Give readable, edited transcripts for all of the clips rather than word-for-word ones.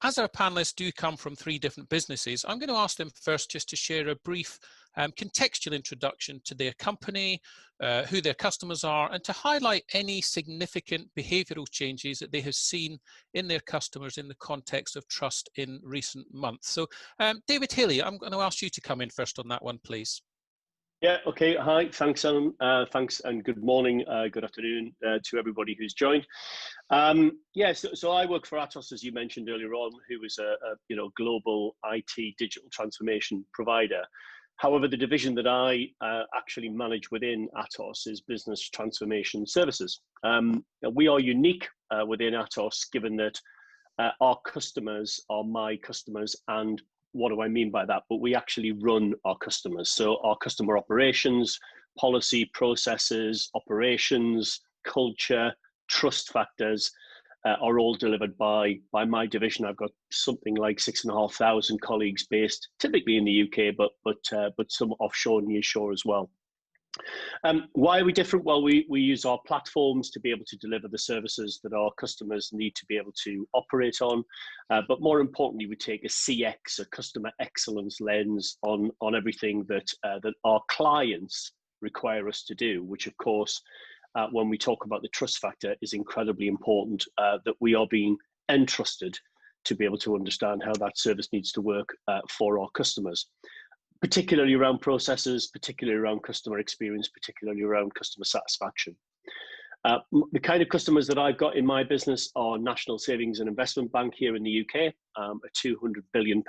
as our panellists do come from 3 different businesses, I'm going to ask them first just to share a brief contextual introduction to their company, who their customers are, and to highlight any significant behavioural changes that they have seen in their customers in the context of trust in recent months. So David Haley, I'm going to ask you to come in first on that one, please. Yeah, okay. Hi, thanks, Alan. Thanks and good morning, good afternoon to everybody who's joined. So I work for Atos, as you mentioned earlier on, who is a global IT digital transformation provider. However, the division that I actually manage within Atos is Business Transformation Services. We are unique within Atos, given that our customers are my customers, and what do I mean by that? But we actually run our customers. So our customer operations, policy, processes, operations, culture, trust factors are all delivered by my division. I've got something like 6,500 colleagues based typically in the UK, but some offshore and nearshore as well. Why are we different? Well, we use our platforms to be able to deliver the services that our customers need to be able to operate on. But more importantly, we take a CX, a customer excellence lens on everything that our clients require us to do, which of course, when we talk about the trust factor, is incredibly important, that we are being entrusted to be able to understand how that service needs to work for our customers, particularly around processes, particularly around customer experience, particularly around customer satisfaction. The kind of customers that I've got in my business are National Savings and Investment Bank here in the UK, a £200 billion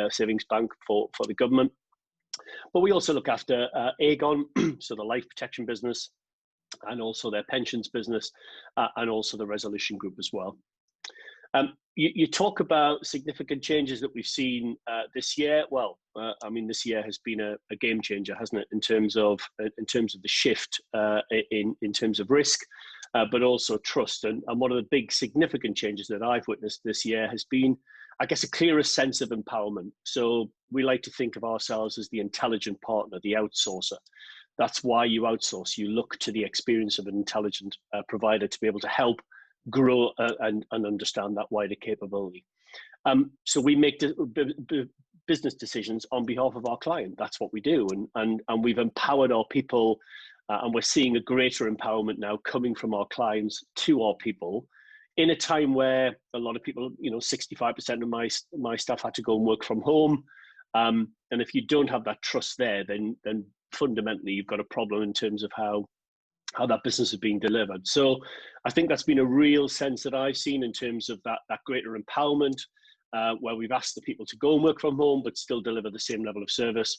savings bank for the government. But we also look after Aegon, so the life protection business, and also their pensions business, and also the Resolution Group as well. You talk about significant changes that we've seen this year. Well, I mean, this year has been a game changer, hasn't it, in terms of the shift in terms of risk, but also trust. And one of the big significant changes that I've witnessed this year has been, I guess, a clearer sense of empowerment. So we like to think of ourselves as the intelligent partner, the outsourcer. That's why you outsource. You look to the experience of an intelligent provider to be able to help grow and understand that wider capability. So we make business decisions on behalf of our client. That's what we do, and we've empowered our people, and we're seeing a greater empowerment now coming from our clients to our people in a time where a lot of people, 65% of my staff had to go and work from home, and if you don't have that trust there, then fundamentally you've got a problem in terms of how that business is being delivered. So I think that's been a real sense that I've seen in terms of that greater empowerment, where we've asked the people to go and work from home, but still deliver the same level of service,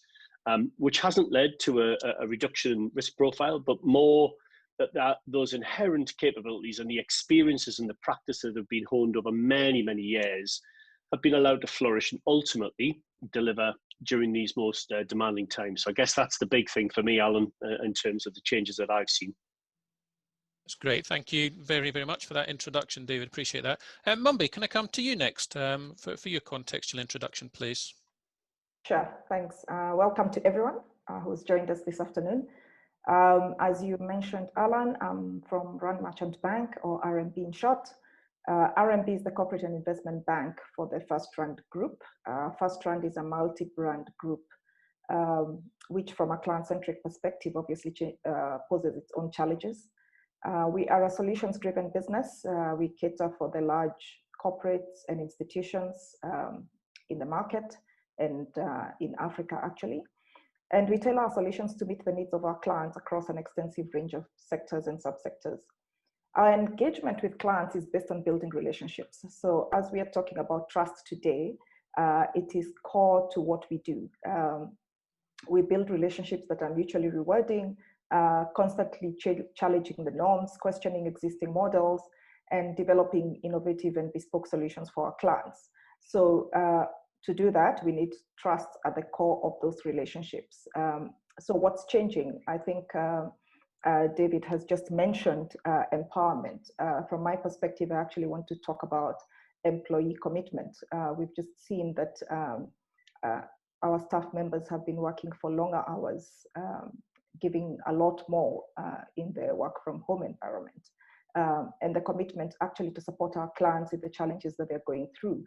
which hasn't led to a reduction in risk profile, but more that those inherent capabilities and the experiences and the practice that have been honed over many, many years have been allowed to flourish and ultimately deliver during these most demanding times. So I guess that's the big thing for me, Alan, in terms of the changes that I've seen. That's great. Thank you very, very much for that introduction, David. Appreciate that. Mumby, can I come to you next for your contextual introduction, please? Sure, thanks. Welcome to everyone who's joined us this afternoon. As you mentioned, Alan, I'm from Rand Merchant Bank, or RMB in short. RMB is the corporate and investment bank for the FirstRand Group. FirstRand is a multi-brand group, which from a client-centric perspective obviously poses its own challenges. We are a solutions-driven business. We cater for the large corporates and institutions in the market and in Africa, actually. And we tailor our solutions to meet the needs of our clients across an extensive range of sectors and subsectors. Our engagement with clients is based on building relationships. So as we are talking about trust today, it is core to what we do. We build relationships that are mutually rewarding, constantly challenging the norms, questioning existing models, and developing innovative and bespoke solutions for our clients. So to do that, we need trust at the core of those relationships. So what's changing? I think David has just mentioned empowerment. From my perspective, I actually want to talk about employee commitment. We've just seen that our staff members have been working for longer hours, giving a lot more in their work from home environment. and the commitment actually to support our clients in the challenges that they're going through.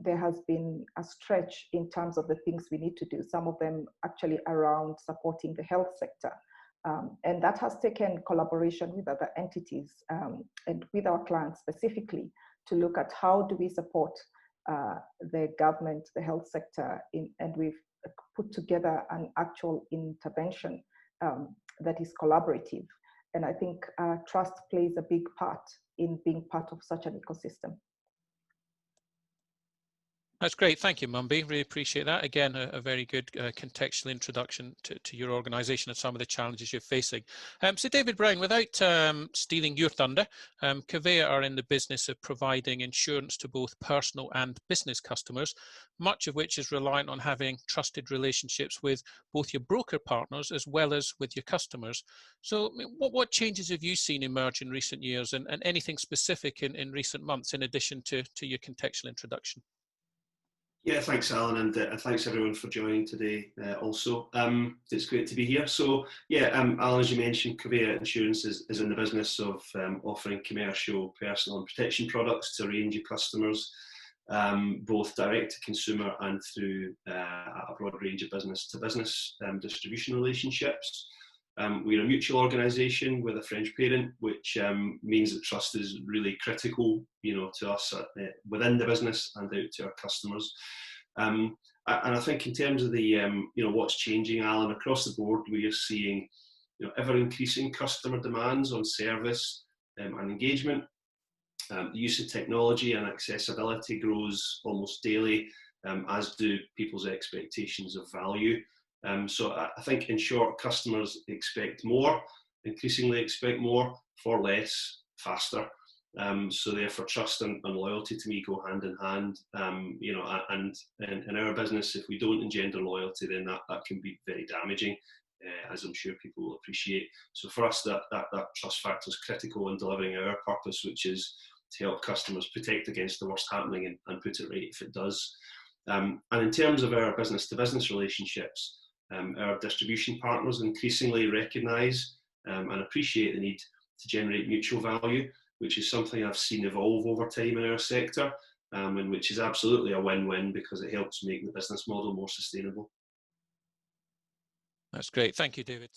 There has been a stretch in terms of the things we need to do, some of them actually around supporting the health sector. And that has taken collaboration with other entities and with our clients specifically to look at how do we support the government, the health sector, and we've put together an actual intervention that is collaborative. And I think trust plays a big part in being part of such an ecosystem. That's great. Thank you, Mumbi. Really appreciate that. Again, a very good contextual introduction to your organisation and some of the challenges you're facing. So David Brown, without stealing your thunder, Covéa are in the business of providing insurance to both personal and business customers, much of which is reliant on having trusted relationships with both your broker partners as well as with your customers. So what changes have you seen emerge in recent years, and anything specific in recent months in addition to your contextual introduction? Yeah, thanks, Alan, and thanks everyone for joining today also. It's great to be here. So yeah, Alan, as you mentioned, Covéa Insurance is in the business of offering commercial, personal and protection products to a range of customers, both direct to consumer and through a broad range of business-to-business distribution relationships. We're a mutual organisation with a French parent, which means that trust is really critical, to us within the business and out to our customers. And I think in terms of the, what's changing, Alan, across the board, we are seeing, ever increasing customer demands on service and engagement. The use of technology and accessibility grows almost daily, as do people's expectations of value. So I think, in short, customers increasingly expect more for less, faster. So therefore, trust and loyalty to me go hand in hand. And in our business, if we don't engender loyalty, then that can be very damaging, as I'm sure people will appreciate. So for us, that trust factor is critical in delivering our purpose, which is to help customers protect against the worst happening and put it right if it does. And in terms of our business-to-business relationships, our distribution partners increasingly recognise and appreciate the need to generate mutual value, which is something I've seen evolve over time in our sector, and which is absolutely a win-win because it helps make the business model more sustainable. That's great. Thank you, David.